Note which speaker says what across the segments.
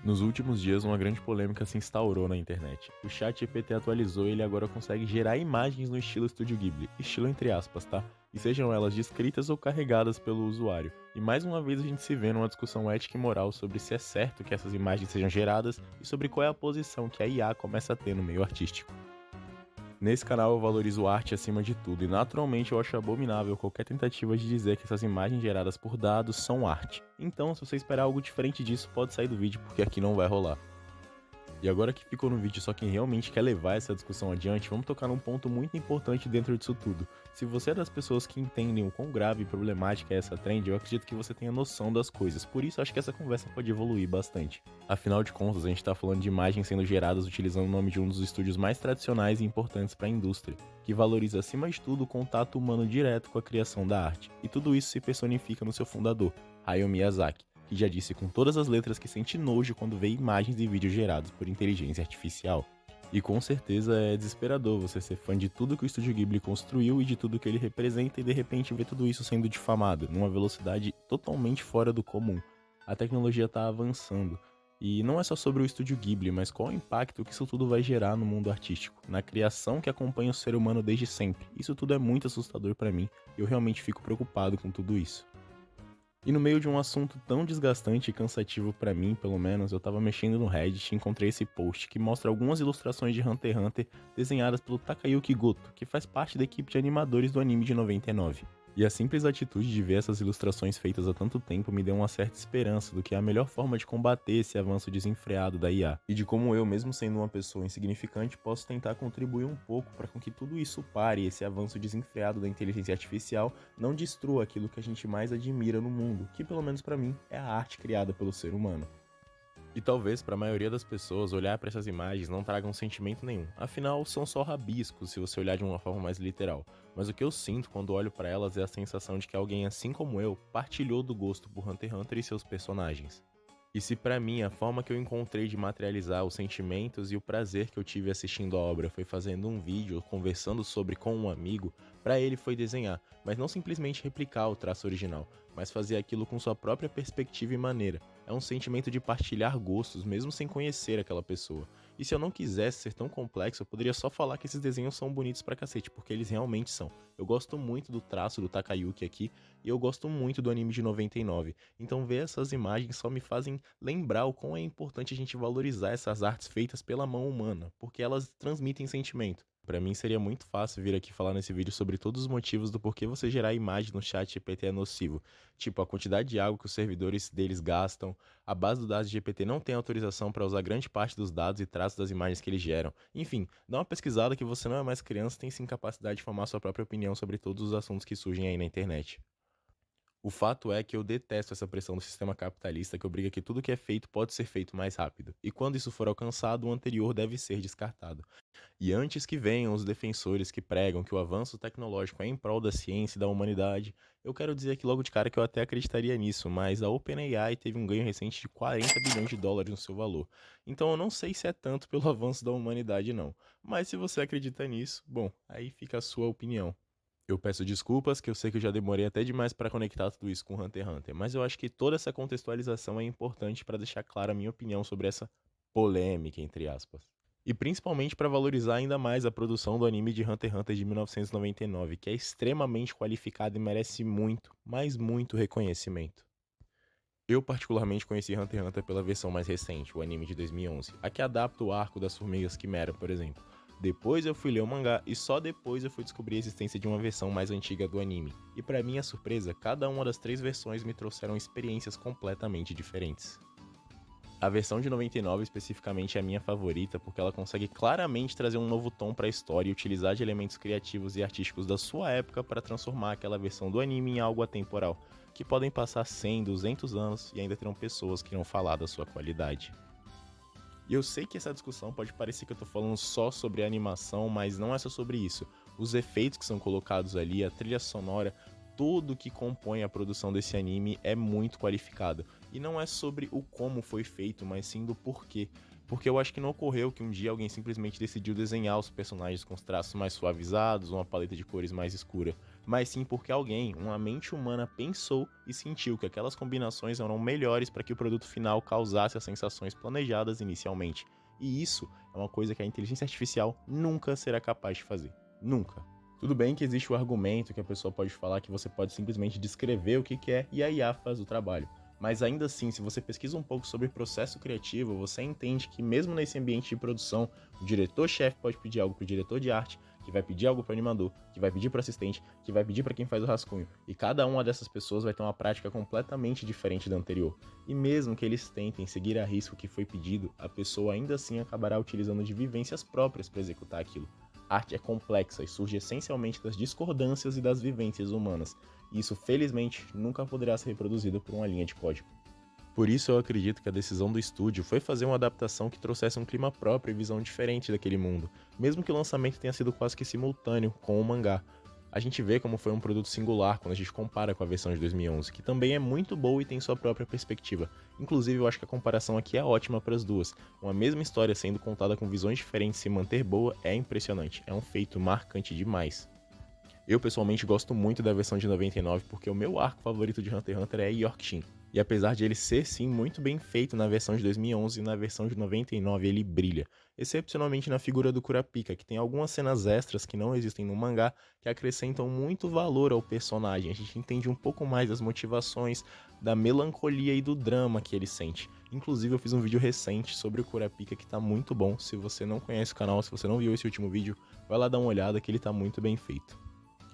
Speaker 1: Nos últimos dias, uma grande polêmica se instaurou na internet. O ChatGPT atualizou e ele agora consegue gerar imagens no estilo Estúdio Ghibli, estilo entre aspas, tá? E sejam elas descritas ou carregadas pelo usuário. E mais uma vez a gente se vê numa discussão ética e moral sobre se é certo que essas imagens sejam geradas e sobre qual é a posição que a IA começa a ter no meio artístico. Nesse canal eu valorizo arte acima de tudo e naturalmente eu acho abominável qualquer tentativa de dizer que essas imagens geradas por dados são arte. Então, se você esperar algo diferente disso, pode sair do vídeo porque aqui não vai rolar. E agora que ficou no vídeo só quem realmente quer levar essa discussão adiante, vamos tocar num ponto muito importante dentro disso tudo. Se você é das pessoas que entendem o quão grave e problemática é essa trend, eu acredito que você tenha noção das coisas, por isso acho que essa conversa pode evoluir bastante. Afinal de contas, a gente tá falando de imagens sendo geradas utilizando o nome de um dos estúdios mais tradicionais e importantes para a indústria, que valoriza acima de tudo o contato humano direto com a criação da arte. E tudo isso se personifica no seu fundador, Hayao Miyazaki, que já disse com todas as letras que sente nojo quando vê imagens e vídeos gerados por inteligência artificial. E com certeza é desesperador você ser fã de tudo que o Estúdio Ghibli construiu e de tudo que ele representa e de repente ver tudo isso sendo difamado, numa velocidade totalmente fora do comum. A tecnologia está avançando. E não é só sobre o Estúdio Ghibli, mas qual o impacto que isso tudo vai gerar no mundo artístico, na criação que acompanha o ser humano desde sempre. Isso tudo é muito assustador para mim e eu realmente fico preocupado com tudo isso. E no meio de um assunto tão desgastante e cansativo pra mim, pelo menos, eu tava mexendo no Reddit e encontrei esse post que mostra algumas ilustrações de Hunter x Hunter desenhadas pelo Takayuki Goto, que faz parte da equipe de animadores do anime de 99. E a simples atitude de ver essas ilustrações feitas há tanto tempo me deu uma certa esperança do que é a melhor forma de combater esse avanço desenfreado da IA, e de como eu, mesmo sendo uma pessoa insignificante, posso tentar contribuir um pouco para com que tudo isso pare e esse avanço desenfreado da inteligência artificial não destrua aquilo que a gente mais admira no mundo, que pelo menos para mim é a arte criada pelo ser humano. E talvez para a maioria das pessoas olhar para essas imagens não traga um sentimento nenhum, afinal são só rabiscos se você olhar de uma forma mais literal, mas o que eu sinto quando olho para elas é a sensação de que alguém assim como eu partilhou do gosto por Hunter x Hunter e seus personagens. E se pra mim a forma que eu encontrei de materializar os sentimentos e o prazer que eu tive assistindo a obra foi fazendo um vídeo conversando sobre com um amigo, pra ele foi desenhar, mas não simplesmente replicar o traço original, mas fazer aquilo com sua própria perspectiva e maneira. É um sentimento de partilhar gostos mesmo sem conhecer aquela pessoa. E se eu não quisesse ser tão complexo, eu poderia só falar que esses desenhos são bonitos pra cacete, porque eles realmente são. Eu gosto muito do traço do Takayuki aqui, e eu gosto muito do anime de 99. Então ver essas imagens só me fazem lembrar o quão é importante a gente valorizar essas artes feitas pela mão humana, porque elas transmitem sentimento. Pra mim seria muito fácil vir aqui falar nesse vídeo sobre todos os motivos do porquê você gerar imagem no chat GPT é nocivo, tipo a quantidade de água que os servidores deles gastam, a base do dados de GPT não tem autorização para usar grande parte dos dados e traços das imagens que eles geram. Enfim, dá uma pesquisada que você não é mais criança e tem sim capacidade de formar sua própria opinião sobre todos os assuntos que surgem aí na internet. O fato é que eu detesto essa pressão do sistema capitalista que obriga que tudo que é feito pode ser feito mais rápido, e quando isso for alcançado, o anterior deve ser descartado. E antes que venham os defensores que pregam que o avanço tecnológico é em prol da ciência e da humanidade, eu quero dizer aqui logo de cara que eu até acreditaria nisso, mas a OpenAI teve um ganho recente de 40 bilhões de dólares no seu valor. Então eu não sei se é tanto pelo avanço da humanidade não. Mas se você acredita nisso, bom, aí fica a sua opinião. Eu peço desculpas, que eu sei que eu já demorei até demais para conectar tudo isso com Hunter x Hunter, mas eu acho que toda essa contextualização é importante para deixar clara a minha opinião sobre essa polêmica, entre aspas. E principalmente para valorizar ainda mais a produção do anime de Hunter x Hunter de 1999, que é extremamente qualificado e merece muito, mas muito reconhecimento. Eu particularmente conheci Hunter x Hunter pela versão mais recente, o anime de 2011, a que adapta o arco das Formigas Quimera, por exemplo. Depois eu fui ler o mangá e só depois eu fui descobrir a existência de uma versão mais antiga do anime. E pra minha surpresa, cada uma das três versões me trouxeram experiências completamente diferentes. A versão de 99 especificamente é a minha favorita porque ela consegue claramente trazer um novo tom para a história e utilizar de elementos criativos e artísticos da sua época para transformar aquela versão do anime em algo atemporal, que podem passar 100, 200 anos e ainda terão pessoas que irão falar da sua qualidade. E eu sei que essa discussão pode parecer que eu tô falando só sobre a animação, mas não é só sobre isso. Os efeitos que são colocados ali, a trilha sonora, tudo que compõe a produção desse anime é muito qualificado. E não é sobre o como foi feito, mas sim do porquê. Porque eu acho que não ocorreu que um dia alguém simplesmente decidiu desenhar os personagens com os traços mais suavizados, uma paleta de cores mais escura. mas sim porque alguém, uma mente humana, pensou e sentiu que aquelas combinações eram melhores para que o produto final causasse as sensações planejadas inicialmente. E isso é uma coisa que a inteligência artificial nunca será capaz de fazer. Nunca. Tudo bem que existe o argumento que a pessoa pode falar que você pode simplesmente descrever o que quer e a IA faz o trabalho. Mas ainda assim, se você pesquisa um pouco sobre processo criativo, você entende que mesmo nesse ambiente de produção, o diretor-chefe pode pedir algo para o diretor de arte, que vai pedir algo para o animador, que vai pedir para o assistente, que vai pedir para quem faz o rascunho. E cada uma dessas pessoas vai ter uma prática completamente diferente da anterior. E mesmo que eles tentem seguir a risco o que foi pedido, a pessoa ainda assim acabará utilizando de vivências próprias para executar aquilo. A arte é complexa e surge essencialmente das discordâncias e das vivências humanas. E isso, felizmente, nunca poderá ser reproduzido por uma linha de código. Por isso eu acredito que a decisão do estúdio foi fazer uma adaptação que trouxesse um clima próprio e visão diferente daquele mundo, mesmo que o lançamento tenha sido quase que simultâneo com o mangá. A gente vê como foi um produto singular quando a gente compara com a versão de 2011, que também é muito boa e tem sua própria perspectiva. Inclusive eu acho que a comparação aqui é ótima para as duas. Uma mesma história sendo contada com visões diferentes e se manter boa é impressionante, é um feito marcante demais. Eu pessoalmente gosto muito da versão de 99 porque o meu arco favorito de Hunter x Hunter é Yorkshin. E apesar de ele ser sim muito bem feito na versão de 2011, na versão de 99 ele brilha. Excepcionalmente na figura do Kurapika, que tem algumas cenas extras que não existem no mangá, que acrescentam muito valor ao personagem. A gente entende um pouco mais das motivações, da melancolia e do drama que ele sente. Inclusive eu fiz um vídeo recente sobre o Kurapika que tá muito bom. Se você não conhece o canal, se você não viu esse último vídeo, vai lá dar uma olhada que ele tá muito bem feito.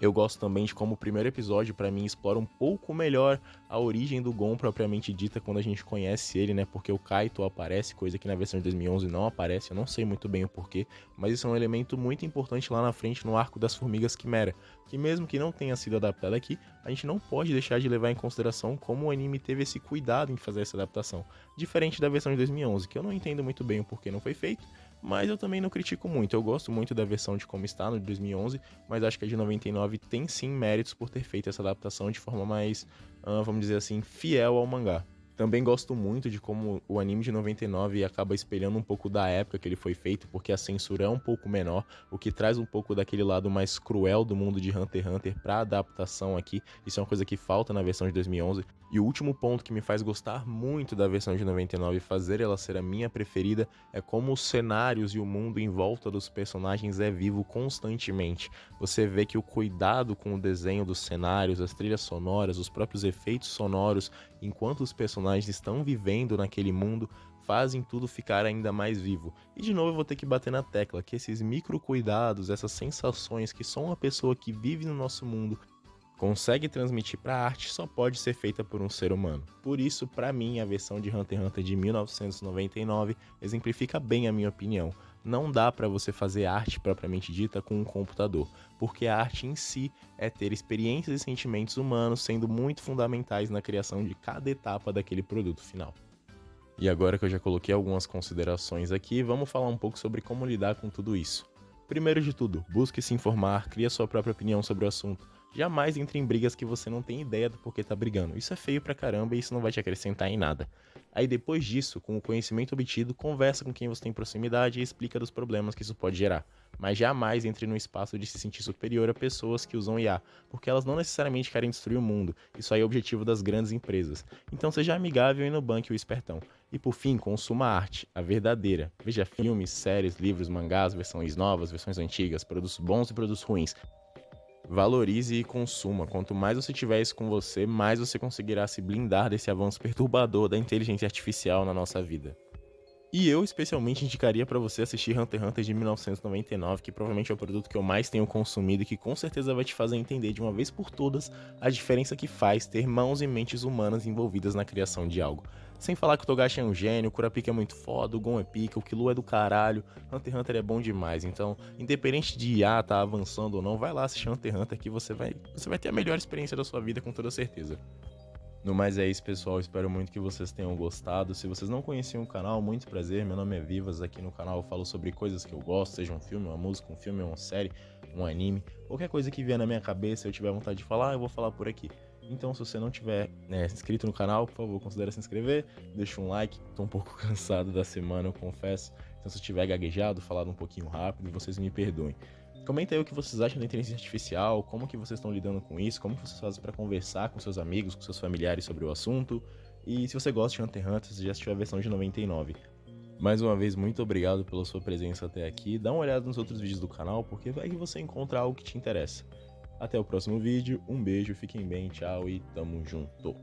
Speaker 1: Eu gosto também de como o primeiro episódio, pra mim, explora um pouco melhor a origem do Gon propriamente dita quando a gente conhece ele, né? Porque o Kaito aparece, coisa que na versão de 2011 não aparece, eu não sei muito bem o porquê, mas isso é um elemento muito importante lá na frente no arco das Formigas Quimera, que mesmo que não tenha sido adaptado aqui, a gente não pode deixar de levar em consideração como o anime teve esse cuidado em fazer essa adaptação, diferente da versão de 2011, que eu não entendo muito bem o porquê não foi feito, mas eu também não critico muito. Eu gosto muito da versão de como está no de 2011, mas acho que a de 99 tem sim méritos por ter feito essa adaptação de forma mais, vamos dizer assim, fiel ao mangá. Também gosto muito de como o anime de 99 acaba espelhando um pouco da época que ele foi feito, porque a censura é um pouco menor, o que traz um pouco daquele lado mais cruel do mundo de Hunter x Hunter para a adaptação aqui. Isso é uma coisa que falta na versão de 2011. E o último ponto que me faz gostar muito da versão de 99 e fazer ela ser a minha preferida é como os cenários e o mundo em volta dos personagens é vivo constantemente. Você vê que o cuidado com o desenho dos cenários, as trilhas sonoras, os próprios efeitos sonoros, enquanto os personagens estão vivendo naquele mundo, fazem tudo ficar ainda mais vivo. E de novo eu vou ter que bater na tecla que esses micro cuidados, essas sensações que só uma pessoa que vive no nosso mundo consegue transmitir para a arte, só pode ser feita por um ser humano. Por isso, para mim, a versão de Hunter x Hunter de 1999 exemplifica bem a minha opinião. Não dá para você fazer arte propriamente dita com um computador, porque a arte em si é ter experiências e sentimentos humanos sendo muito fundamentais na criação de cada etapa daquele produto final. E agora que eu já coloquei algumas considerações aqui, vamos falar um pouco sobre como lidar com tudo isso. Primeiro de tudo, busque se informar, crie a sua própria opinião sobre o assunto. Jamais entre em brigas que você não tem ideia do porquê tá brigando. Isso é feio pra caramba e isso não vai te acrescentar em nada. Aí depois disso, com o conhecimento obtido, conversa com quem você tem proximidade e explica dos problemas que isso pode gerar. Mas jamais entre no espaço de se sentir superior a pessoas que usam IA, porque elas não necessariamente querem destruir o mundo. Isso aí é o objetivo das grandes empresas. Então seja amigável e no banco o espertão. E por fim, consuma a arte, a verdadeira. Veja filmes, séries, livros, mangás, versões novas, versões antigas, produtos bons e produtos ruins. Valorize e consuma. Quanto mais você tiver isso com você, mais você conseguirá se blindar desse avanço perturbador da inteligência artificial na nossa vida. E eu especialmente indicaria para você assistir Hunter x Hunter de 1999, que provavelmente é o produto que eu mais tenho consumido e que com certeza vai te fazer entender de uma vez por todas a diferença que faz ter mãos e mentes humanas envolvidas na criação de algo. Sem falar que o Togashi é um gênio, o Kurapika é muito foda, o Gon é pica, o Killua é do caralho, Hunter x Hunter é bom demais. Então, independente de IA tá avançando ou não, vai lá assistir Hunter x Hunter que você vai ter a melhor experiência da sua vida com toda certeza. No mais é isso, pessoal, espero muito que vocês tenham gostado. Se vocês não conheciam o canal, muito prazer, meu nome é Vivas, aqui no canal eu falo sobre coisas que eu gosto, seja um filme, uma música, um filme, uma série, um anime, qualquer coisa que vier na minha cabeça, eu tiver vontade de falar, eu vou falar por aqui. Então se você não tiver inscrito no canal, por favor, considere se inscrever, deixa um like, tô um pouco cansado da semana, eu confesso, então se eu tiver gaguejado, falado um pouquinho rápido, vocês me perdoem. Comenta aí o que vocês acham da inteligência artificial, como que vocês estão lidando com isso, como que vocês fazem para conversar com seus amigos, com seus familiares sobre o assunto. E se você gosta de Hunter x Hunter, você já assistiu a versão de 99. Mais uma vez, muito obrigado pela sua presença até aqui. Dá uma olhada nos outros vídeos do canal, porque vai que você encontra algo que te interessa. Até o próximo vídeo, um beijo, fiquem bem, tchau e tamo junto.